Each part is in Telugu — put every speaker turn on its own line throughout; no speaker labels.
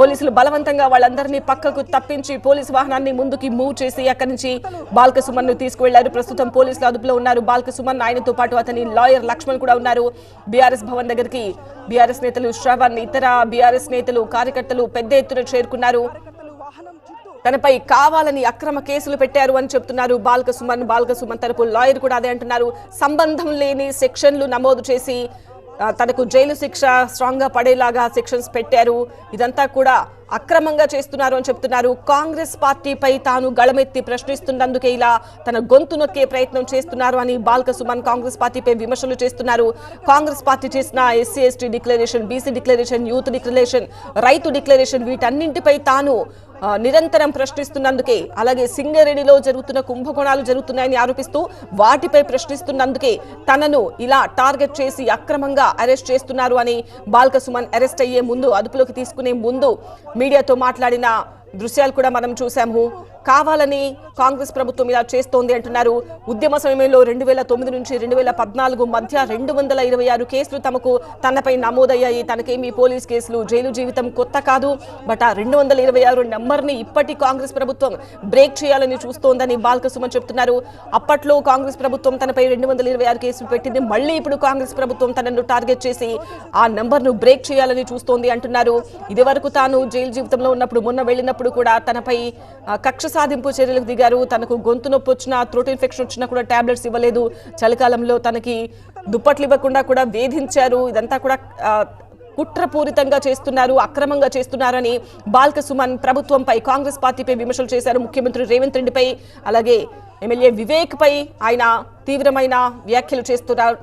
పోలీసులు బలవంతంగా వాళ్ళందరినీ పక్కకు తప్పించి పోలీసు వాహనాన్ని ముందుకి మూవ్ చేసి అక్కడి నుంచి బాల్క సుమన్ ను తీసుకువెళ్లారు. ప్రస్తుతం పోలీసులు అదుపులో ఉన్నారు బాల్క సుమన్. ఆయనతో పాటు అతని లాయర్ లక్ష్మణ్ కూడా ఉన్నారు. బీఆర్ఎస్ భవన్ దగ్గరికి బీఆర్ఎస్ నేతలు శ్రవణ్, ఇతర బీఆర్ఎస్ నేతలు కార్యకర్తలు పెద్ద ఎత్తున చేరుకున్నారు. తనపై కావాలని అక్రమ కేసులు పెట్టారు అని చెప్తున్నారు బాల్క సుమన్. బాల్క సుమన్ తరపు లాయర్ కూడా అదే అంటున్నారు. సంబంధం లేని సెక్షన్లు నమోదు చేసి తనకు జైలు శిక్ష స్ట్రాంగ్ గా పడేలాగా సెక్షన్స్ పెట్టారు. ఇదంతా కూడా అక్రమంగా చేస్తున్నారు అని చెప్తున్నారు. కాంగ్రెస్ పార్టీపై తాను గళమెత్తి ప్రశ్నిస్తున్నందుకే ఇలా తన గొంతు నొక్కే ప్రయత్నం చేస్తున్నారు అని బాల్క సుమన్ కాంగ్రెస్ పార్టీపై విమర్శలు చేస్తున్నారు. కాంగ్రెస్ పార్టీ చేసిన SC ST declaration, BC declaration, youth declaration, రైతు డిక్లరేషన్ వీటన్నింటిపై తాను నిరంతరం ప్రశ్నిస్తున్నందుకే, అలాగే సింగరేణిలో జరుగుతున్న కుంభకోణాలు జరుగుతున్నాయని ఆరోపిస్తూ వాటిపై ప్రశ్నిస్తున్నందుకే తనను ఇలా టార్గెట్ చేసి అక్రమంగా అరెస్ట్ చేస్తున్నారు అని బాల్క సుమన్ అరెస్ట్ అయ్యే ముందు, అదుపులోకి తీసుకునే ముందు మీడియాతో మాట్లాడిన దృశ్యాలు కూడా మనం చూసాము. కావాలని కాంగ్రెస్ ప్రభుత్వం ఇలా చేస్తోంది అంటున్నారు. ఉద్యమ సమయంలో 2009 నుంచి 2014 మధ్య 226 కేసులు తనపై నమోదయ్యాయి. తనకేమీ పోలీస్ కేసులు, జైలు జీవితం కొత్త కాదు. బట్ ఆ 226 నెంబర్ని ఇప్పటి కాంగ్రెస్ ప్రభుత్వం బ్రేక్ చేయాలని చూస్తోందని బాల్క సుమన్ చెప్తున్నారు. అప్పట్లో కాంగ్రెస్ ప్రభుత్వం తనపై 226 కేసులు పెట్టింది. మళ్ళీ ఇప్పుడు కాంగ్రెస్ ప్రభుత్వం తనను టార్గెట్ చేసి ఆ నెంబర్ను బ్రేక్ చేయాలని చూస్తోంది అంటున్నారు. ఇది వరకు తాను జైలు జీవితంలో ఉన్నప్పుడు, మొన్న వెళ్ళినప్పుడు కూడా తనపై కక్ష సాధింపు చర్యలకు దిగారు. తనకు గొంతు నొప్పి వచ్చినా, థ్రోట్ ఇన్ఫెక్షన్ వచ్చినా కూడా టాబ్లెట్స్ ఇవ్వలేదు. చలికాలంలో తనకి దుప్పట్లు ఇవ్వకుండా కూడా వేధించారు. ఇదంతా కూడా కుట్రపూరితంగా చేస్తున్నారు, అక్రమంగా చేస్తున్నారని బాల్క సుమన్ ప్రభుత్వంపై, కాంగ్రెస్ పార్టీపై విమర్శలు చేశారు. ముఖ్యమంత్రి రేవంత్ రెడ్డిపై, అలాగే ఎమ్మెల్యే వివేక్ పై ఆయన తీవ్రమైన వ్యాఖ్యలు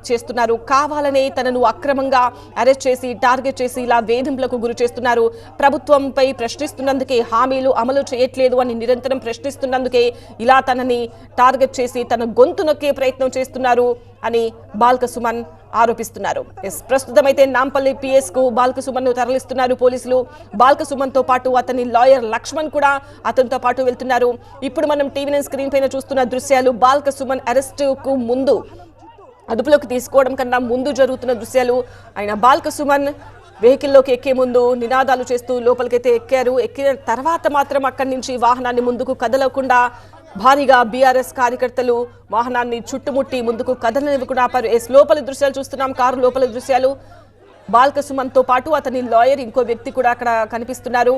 చేస్తున్నారు. కావాలనే తనను అక్రమంగా అరెస్ట్ చేసి టార్గెట్ చేసి ఇలా వేధింపులకు గురి చేస్తున్నారు. ప్రభుత్వంపై ప్రశ్నిస్తున్నందుకే, హామీలు అమలు చేయట్లేదు అని నిరంతరం ప్రశ్నిస్తున్నందుకే ఇలా తనని టార్గెట్ చేసి తన గొంతు నొక్కే ప్రయత్నం చేస్తున్నారు అని బాల్క సుమన్ ఆరోపిస్తున్నారు. ప్రస్తుతం అయితే నాంపల్లి పిఎస్ కు బాల్క సుమన్ ను తరలిస్తున్నారు పోలీసులు. బాల్క సుమన్ తో పాటు అతని లాయర్ లక్ష్మణ్ కూడా అతనితో పాటు వెళ్తున్నారు. ఇప్పుడు మనం టీవీ9 స్క్రీన్ పైన చూస్తున్న దృశ్యాలు బాల్క సుమన్ అరెస్ట్ కు ముందు, అదుపులోకి తీసుకోవడం కన్నా ముందు జరుగుతున్న దృశ్యాలు. ఆయన బాల్క సుమన్ వెహికల్లోకి ఎక్కే ముందు నినాదాలు చేస్తూ లోపలికైతే ఎక్కారు. ఎక్కిన తర్వాత మాత్రం అక్కడి నుంచి వాహనాన్ని ముందుకు కదలకుండా భారీగా బీఆర్ఎస్ కార్యకర్తలు వాహనాన్ని చుట్టుముట్టి ముందుకు కదలనివ్వకుండా ఆపారు. లోపలి దృశ్యాలు చూస్తున్నాం, కారు లోపలి దృశ్యాలు. బాల్క సుమన్ తో పాటు అతని లాయర్, ఇంకో వ్యక్తి కూడా అక్కడ కనిపిస్తున్నారు.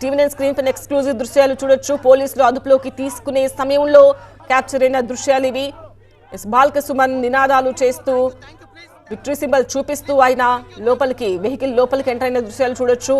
టీవీ9 స్క్రీన్ పైన ఎక్స్క్లూజివ్ దృశ్యాలు చూడొచ్చు. పోలీసులు అదుపులోకి తీసుకునే సమయంలో క్యాప్చర్ అయిన దృశ్యాలు ఇవి. బాల్క సుమన్ నినాదాలు చేస్తూ, విక్టరీ సింబల్ చూపిస్తూ ఆయన లోపలికి, వెహికల్ లోపలికి ఎంటర్ అయిన దృశ్యాలు చూడొచ్చు.